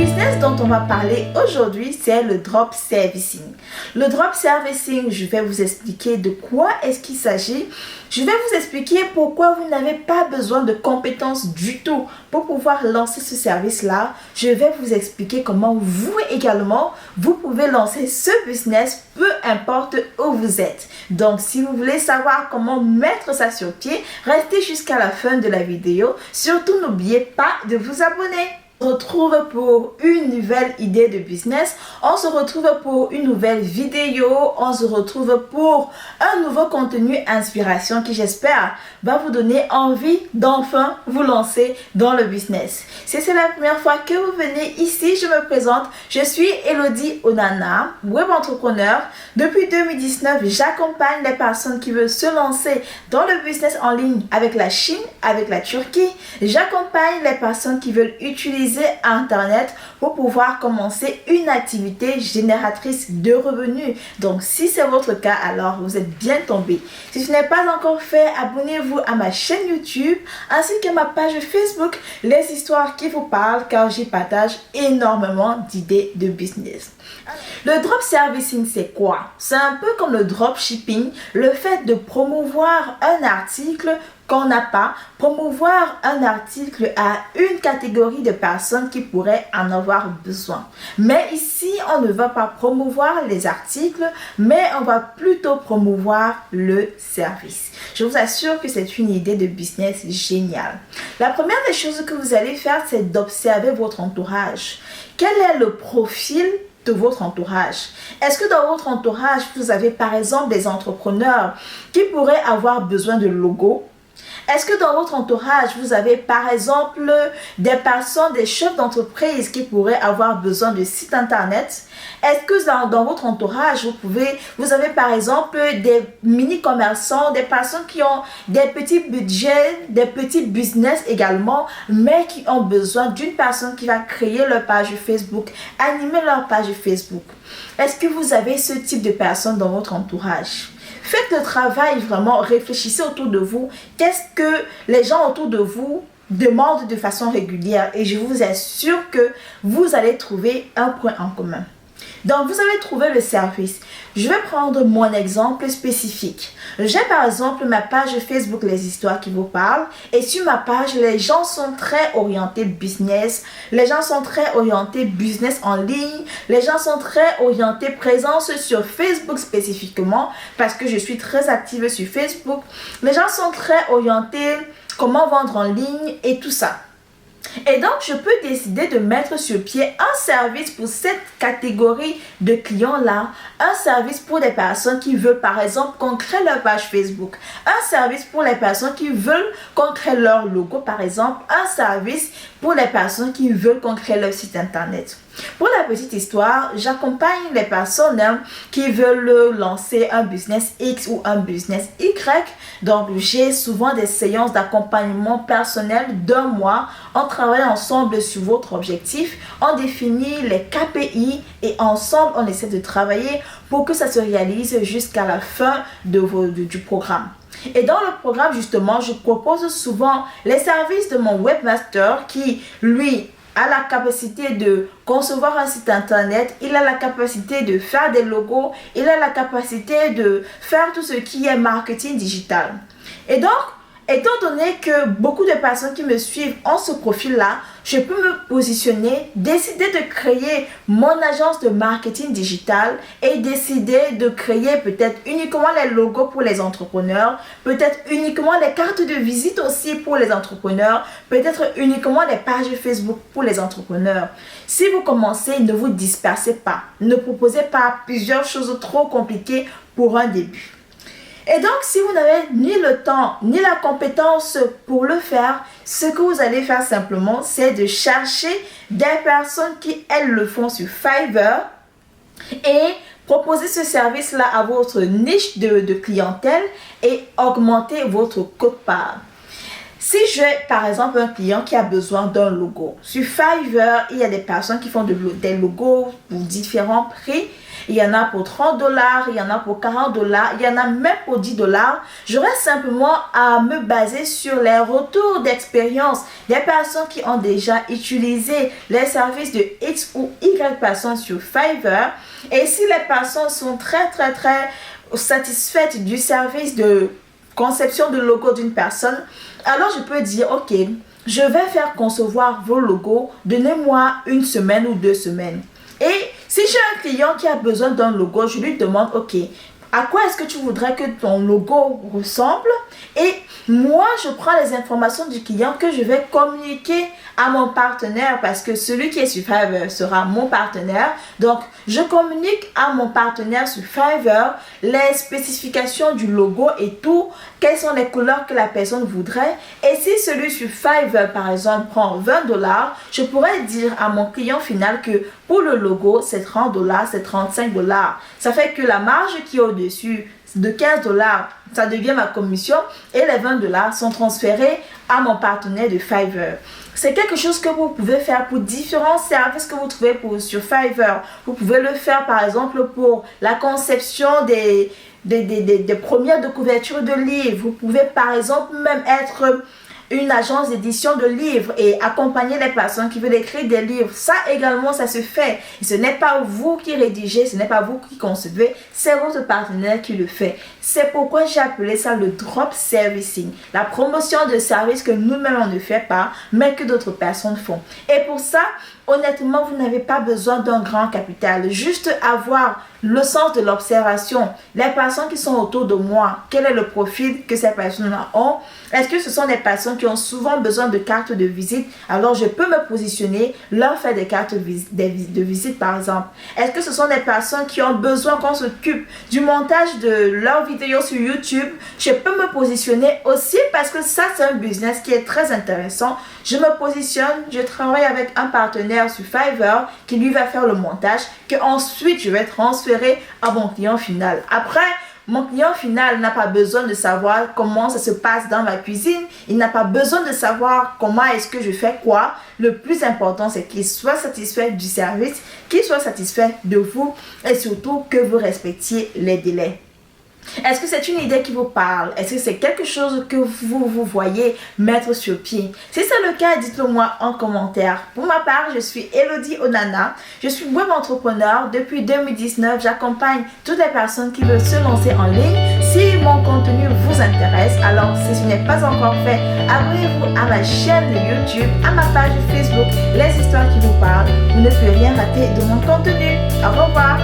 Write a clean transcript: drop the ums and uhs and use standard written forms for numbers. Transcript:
business dont on va parler aujourd'hui, c'est le drop servicing. Le drop servicing, je vais vous expliquer de quoi est-ce qu'il s'agit. Je vais vous expliquer pourquoi vous n'avez pas besoin de compétences du tout pour pouvoir lancer ce service-là. Je vais vous expliquer comment vous également, vous pouvez lancer ce business, peu importe où vous êtes. Donc, si vous voulez savoir comment mettre ça sur pied, restez jusqu'à la fin de la vidéo. Surtout, n'oubliez pas de vous abonner. On se retrouve pour une nouvelle idée de business, on se retrouve pour une nouvelle vidéo, on se retrouve pour un nouveau contenu inspiration qui, j'espère, va vous donner envie d'enfin vous lancer dans le business. Si c'est la première fois que vous venez ici, je me présente, je suis Elodie Onana, web entrepreneur. Depuis 2019, j'accompagne les personnes qui veulent se lancer dans le business en ligne avec la Chine, avec la Turquie. J'accompagne les personnes qui veulent utiliser Internet pour pouvoir commencer une activité génératrice de revenus. Donc, si c'est votre cas, alors vous êtes bien tombé. Si ce n'est pas encore fait, abonnez-vous à ma chaîne YouTube ainsi que ma page Facebook, Les Histoires qui vous parlent, car j'y partage énormément d'idées de business. Le drop servicing, c'est quoi? C'est un peu comme le drop shipping, le fait de promouvoir un article qu'on n'a pas, promouvoir un article à une catégorie de personnes qui pourraient en avoir besoin. Mais ici, on ne va pas promouvoir les articles, mais on va plutôt promouvoir le service. Je vous assure que c'est une idée de business géniale. La première des choses que vous allez faire, c'est d'observer votre entourage. Quel est le profil de votre entourage? Est-ce que dans votre entourage, vous avez par exemple des entrepreneurs qui pourraient avoir besoin de logos? Est-ce que dans votre entourage, vous avez par exemple des personnes, des chefs d'entreprise qui pourraient avoir besoin de sites internet? Est-ce que dans votre entourage, vous avez par exemple des mini-commerçants, des personnes qui ont des petits budgets, des petits business également, mais qui ont besoin d'une personne qui va créer leur page Facebook, animer leur page Facebook? Est-ce que vous avez ce type de personnes dans votre entourage? Faites le travail vraiment, réfléchissez autour de vous. Qu'est-ce que les gens autour de vous demandent de façon régulière? Et je vous assure que vous allez trouver un point en commun. Donc, vous avez trouvé le service. Je vais prendre mon exemple spécifique. J'ai par exemple ma page Facebook Les Histoires qui vous parlent. Et sur ma page, les gens sont très orientés business. Les gens sont très orientés business en ligne. Les gens sont très orientés présence sur Facebook spécifiquement parce que je suis très active sur Facebook. Les gens sont très orientés comment vendre en ligne et tout ça. Et donc, je peux décider de mettre sur pied un service pour cette catégorie de clients-là. Un service pour les personnes qui veulent, par exemple, qu'on crée leur page Facebook. Un service pour les personnes qui veulent qu'on crée leur logo, par exemple. Un service pour les personnes qui veulent qu'on crée leur site internet. Pour la petite histoire, j'accompagne les personnes qui veulent lancer un business X ou un business Y. Donc, j'ai souvent des séances d'accompagnement personnel d'un mois. On travaille ensemble sur votre objectif. On définit les KPI et ensemble, on essaie de travailler pour que ça se réalise jusqu'à la fin du programme. Et dans le programme, justement, je propose souvent les services de mon webmaster qui, lui, a la capacité de concevoir un site internet, il a la capacité de faire des logos, il a la capacité de faire tout ce qui est marketing digital. Et donc, étant donné que beaucoup de personnes qui me suivent ont ce profil-là, je peux me positionner, décider de créer mon agence de marketing digital et décider de créer peut-être uniquement les logos pour les entrepreneurs, peut-être uniquement les cartes de visite aussi pour les entrepreneurs, peut-être uniquement les pages Facebook pour les entrepreneurs. Si vous commencez, ne vous dispersez pas. Ne proposez pas plusieurs choses trop compliquées pour un début. Et donc, si vous n'avez ni le temps, ni la compétence pour le faire, ce que vous allez faire simplement, c'est de chercher des personnes qui, elles, le font sur Fiverr et proposer ce service-là à votre niche de clientèle et augmenter votre quote-part. Si j'ai par exemple un client qui a besoin d'un logo, sur Fiverr, il y a des personnes qui font des logos pour différents prix. Il y en a pour $30, il y en a pour $40, il y en a même pour $10. J'aurais simplement à me baser sur les retours d'expérience des personnes qui ont déjà utilisé les services de X ou Y personnes sur Fiverr. Et si les personnes sont très satisfaites du service de conception de logo d'une personne, alors je peux dire ok, je vais faire concevoir vos logos, donnez-moi 1 semaine ou 2 semaines. Et si j'ai un client qui a besoin d'un logo, je lui demande ok, à quoi est-ce que tu voudrais que ton logo ressemble? Et moi, je prends les informations du client que je vais communiquer à mon partenaire parce que celui qui est sur Fiverr sera mon partenaire. Donc, je communique à mon partenaire sur Fiverr les spécifications du logo et tout, quelles sont les couleurs que la personne voudrait. Et si celui sur Fiverr, par exemple, prend $20, je pourrais dire à mon client final que pour le logo, c'est $30, c'est $35. Ça fait que la marge qui est au-dessus de $15, ça devient ma commission et les $20 sont transférés à mon partenaire de Fiverr. C'est quelque chose que vous pouvez faire pour différents services que vous trouvez sur Fiverr. Vous pouvez le faire par exemple pour la conception des premières de couverture de livres. Vous pouvez par exemple même être une agence d'édition de livres et accompagner les personnes qui veulent écrire des livres. Ça également, ça se fait. Et ce n'est pas vous qui rédigez, ce n'est pas vous qui concevez, c'est votre partenaire qui le fait. C'est pourquoi j'ai appelé ça le drop servicing. La promotion de services que nous-mêmes on ne fait pas, mais que d'autres personnes font. Et pour ça, honnêtement, vous n'avez pas besoin d'un grand capital. Juste avoir le sens de l'observation. Les personnes qui sont autour de moi, quel est le profil que ces personnes-là ont? Est-ce que ce sont des personnes qui ont souvent besoin de cartes de visite? Alors, je peux me positionner, leur faire des cartes de visite, par exemple. Est-ce que ce sont des personnes qui ont besoin qu'on s'occupe du montage de leurs vidéos sur YouTube? Je peux me positionner aussi parce que ça, c'est un business qui est très intéressant. Je me positionne, je travaille avec un partenaire sur Fiverr qui lui va faire le montage, que ensuite je vais transférer à mon client final. Après, mon client final n'a pas besoin de savoir comment ça se passe dans ma cuisine. Il n'a pas besoin de savoir comment est-ce que je fais quoi. Le plus important, c'est qu'il soit satisfait du service, qu'il soit satisfait de vous et surtout que vous respectiez les délais. Est-ce que c'est une idée qui vous parle? Est-ce que c'est quelque chose que vous voyez mettre sur pied? Si c'est le cas, dites-le moi en commentaire. Pour ma part, je suis Elodie Onana. Je suis web entrepreneur. Depuis 2019, j'accompagne toutes les personnes qui veulent se lancer en ligne. Si mon contenu vous intéresse, alors si ce n'est pas encore fait, abonnez-vous à ma chaîne YouTube, à ma page Facebook, Les Histoires qui vous parlent. Vous ne pouvez rien rater de mon contenu. Au revoir.